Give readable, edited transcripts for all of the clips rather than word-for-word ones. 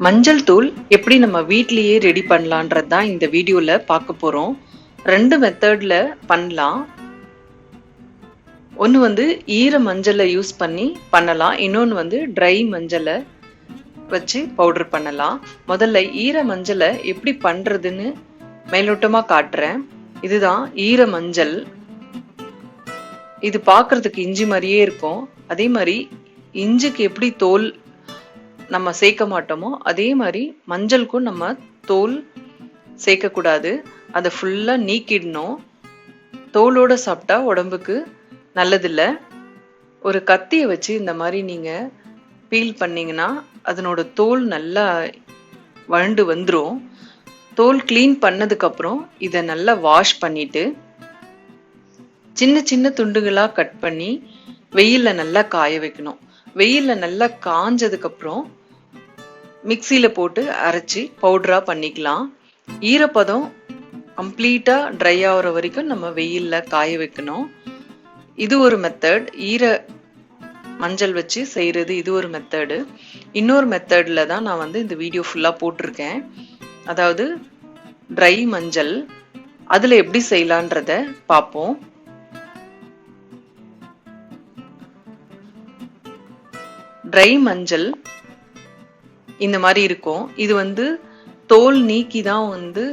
மஞ்சள் தூள் எப்படி நம்ம வீட்லயே ரெடி பண்ணலான்றது தான் இந்த வீடியோல பார்க்க போறோம். 2 மெத்தட்ல பண்ணலாம். ஒன்னு வந்து ஈர மஞ்சளை யூஸ் பண்ணி பண்ணலாம். இன்னொன்னு வந்து ட்ரை மஞ்சளை வச்சு பவுடர் பண்ணலாம். முதல்ல ஈர மஞ்சளை எப்படி பண்றதுன்னு மேலோட்டமா காட்டுறேன். இதுதான் ஈர மஞ்சள். இது பார்க்கிறதுக்கு இஞ்சி மாதிரியே இருக்கும். அதே மாதிரி இஞ்சிக்கு எப்படி தோல் நம்ம சேர்க்க மாட்டோமோ அதே மாதிரி மஞ்சளுக்கும் நம்ம தோல் சேர்க்கக்கூடாது. அதை ஃபுல்லாக நீக்கிடணும். தோலோட சாப்பிட்டா உடம்புக்கு நல்லதில்லை. ஒரு கத்தியை வச்சு இந்த மாதிரி நீங்கள் பீல் பண்ணிங்கன்னா அதனோட தோல் நல்லா வறண்டு வந்துடும். தோல் க்ளீன் பண்ணதுக்கப்புறம் இதை நல்லா வாஷ் பண்ணிட்டு சின்ன சின்ன துண்டுகளாக கட் பண்ணி வெயிலில் நல்லா காய வைக்கணும். வெயிலில் நல்லா காஞ்சதுக்கப்புறம் மிக்சியில் போட்டு அரைச்சி பவுடராக பண்ணிக்கலாம். ஈரப்பதம் கம்ப்ளீட்டாக ட்ரை ஆகிற வரைக்கும் நம்ம வெயிலில் காய வைக்கணும். இது ஒரு மெத்தட். ஈர மஞ்சள் வச்சு செய்கிறது இது ஒரு மெத்தடு. இன்னொரு மெத்தடில் தான் நான் வந்து இந்த வீடியோ ஃபுல்லாக போட்டிருக்கேன். அதாவது ட்ரை மஞ்சள். அதில் எப்படி செய்யலான்றத பார்ப்போம். ட்ரை மஞ்சள் இந்த மாதிரி இருக்கும். இது வந்து தோல் நீக்கி தான் வந்து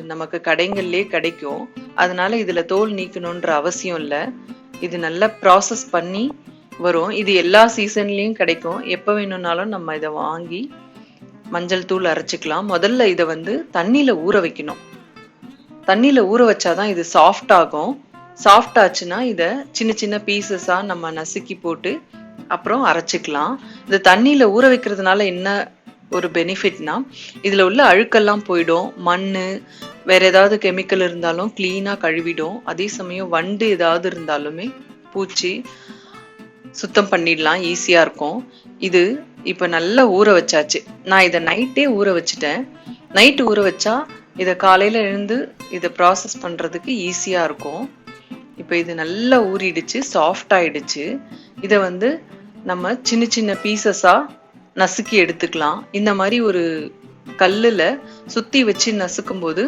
நமக்கு கடைகள்லேயே கிடைக்கும். அதனால இதில் தோல் நீக்கணுன்ற அவசியம் இல்லை. இது நல்லா ப்ராசஸ் பண்ணி வரும். இது எல்லா சீசன்லேயும் கிடைக்கும். எப்போ வேணும்னாலும் நம்ம இதை வாங்கி மஞ்சள் தூள் அரைச்சிக்கலாம். முதல்ல இதை வந்து தண்ணியில் ஊற வைக்கணும். தண்ணியில் ஊற வச்சாதான் இது சாஃப்ட் ஆகும். சாஃப்ட் ஆச்சுன்னா இதை சின்ன சின்ன பீசஸாக நம்ம நசுக்கி போட்டு அப்புறம் அரைச்சிக்கலாம். இது தண்ணியில ஊற வைக்கிறதுனால என்ன ஒரு பெனிஃபிட்னா இதுல உள்ள அழுக்கெல்லாம் போயிடும். மண் வேற ஏதாவது கெமிக்கல் இருந்தாலும் கிளீனா கழுவிடும். அதே சமயம் வண்டு ஏதாவது இருந்தாலுமே பூச்சி சுத்தம் பண்ணிடலாம். ஈஸியா இருக்கும். இது இப்ப நல்லா ஊற வச்சாச்சு. நான் இதை நைட்டே ஊற வச்சுட்டேன். நைட்டு ஊற வச்சா இதை காலையில எழுந்து இதை ப்ராசஸ் பண்றதுக்கு ஈஸியா இருக்கும். இப்போ இது நல்லா ஊறிடுச்சு, சாஃப்ட் ஆயிடுச்சு. இதை வந்து நம்ம சின்ன சின்ன பீசஸா நசுக்கி எடுத்துக்கலாம். இந்த மாதிரி ஒரு கல்லுல சுத்தி வச்சு நசுக்கும் போது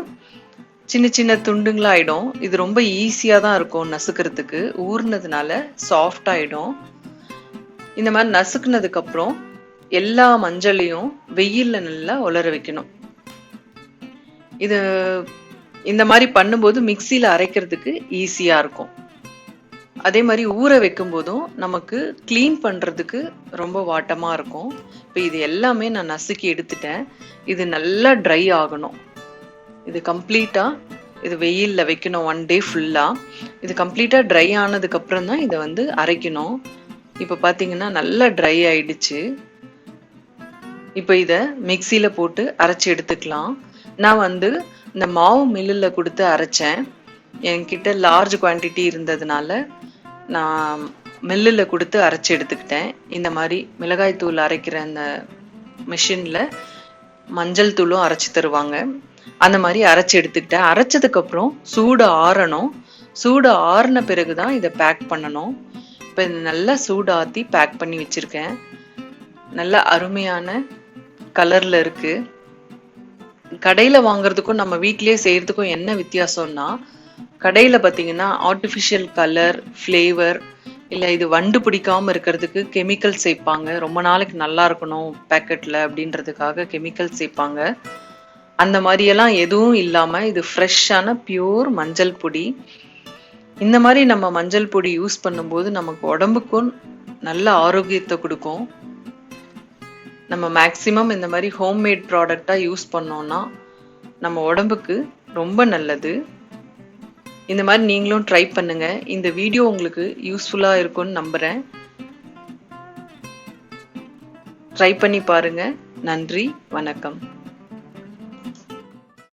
சின்ன சின்ன துண்டுங்களாயிடும். இது ரொம்ப ஈஸியா தான் இருக்கும் நசுக்கிறதுக்கு. ஊர்னதுனால சாஃப்ட் ஆயிடும். இந்த மாதிரி நசுக்குனதுக்கு அப்புறம் எல்லா மஞ்சளையும் வெயில்ல நல்லா உலர வைக்கணும். இது இந்த மாதிரி பண்ணும்போது மிக்சியில அரைக்கிறதுக்கு ஈஸியா இருக்கும். அதே மாதிரி ஊற வைக்கும் போதும் நமக்கு கிளீன் பண்றதுக்கு ரொம்ப வாட்டமா இருக்கும். இப்போ இது எல்லாமே நான் நசுக்கி எடுத்துட்டேன். இது நல்லா ட்ரை ஆகணும். இது கம்ப்ளீட்டா இது வெயில்ல வைக்கணும் 1 டே ஃபுல்லா. இது கம்ப்ளீட்டா ட்ரை ஆனதுக்கு அப்புறம் தான் இதை வந்து அரைக்கணும். இப்போ பாத்தீங்கன்னா நல்லா ட்ரை ஆயிடுச்சு. இப்போ இதை மிக்சியில போட்டு அரைச்சி எடுத்துக்கலாம். நான் வந்து இந்த மாவு மில்லில் கொடுத்து அரைச்சேன். என்கிட்ட லார்ஜ் குவான்டிட்டி இருந்ததுனால நான் மில்லில் கொடுத்து அரைச்சி எடுத்துக்கிட்டேன். இந்த மாதிரி மிளகாய் தூள் அரைக்கிற அந்த மிஷினில் மஞ்சள் தூளும் அரைச்சி தருவாங்க. அந்த மாதிரி அரைச்சி எடுத்துக்கிட்டேன். அரைச்சதுக்கப்புறம் சூடு ஆறணும். சூடு ஆறின பிறகு தான் இதை பேக் பண்ணணும். இப்போ இது நல்லா சூடு ஆற்றி பேக் பண்ணி வச்சுருக்கேன். நல்ல அருமையான கலரில் இருக்குது. கடையில் வாங்குறதுக்கும் நம்ம வீட்லேயே செய்கிறதுக்கும் என்ன வித்தியாசம்னா, கடையில் பார்த்தீங்கன்னா ஆர்டிஃபிஷியல் கலர், ஃப்ளேவர், இல்லை இது வண்டு பிடிக்காமல் இருக்கிறதுக்கு கெமிக்கல் சேர்ப்பாங்க. ரொம்ப நாளைக்கு நல்லா இருக்கணும் பேக்கெட்டில் அப்படின்றதுக்காக கெமிக்கல் சேர்ப்பாங்க. அந்த மாதிரியெல்லாம் எதுவும் இல்லாமல் இது ஃப்ரெஷ்ஷான பியூர் மஞ்சள் பொடி. இந்த மாதிரி நம்ம மஞ்சள் பொடி யூஸ் பண்ணும்போது நமக்கு உடம்புக்கும் நல்ல ஆரோக்கியத்தை கொடுக்கும். நம்ம மேக்ஸிமம் இந்த மாதிரி ஹோம்மேட் ப்ராடக்டாக யூஸ் பண்ணோம்னா நம்ம உடம்புக்கு ரொம்ப நல்லது. இந்த மாதிரி நீங்களும் ட்ரை பண்ணுங்க. இந்த வீடியோ உங்களுக்கு யூஸ்ஃபுல்லாக இருக்கும்னு நம்புகிறேன். ட்ரை பண்ணி பாருங்க. நன்றி, வணக்கம்.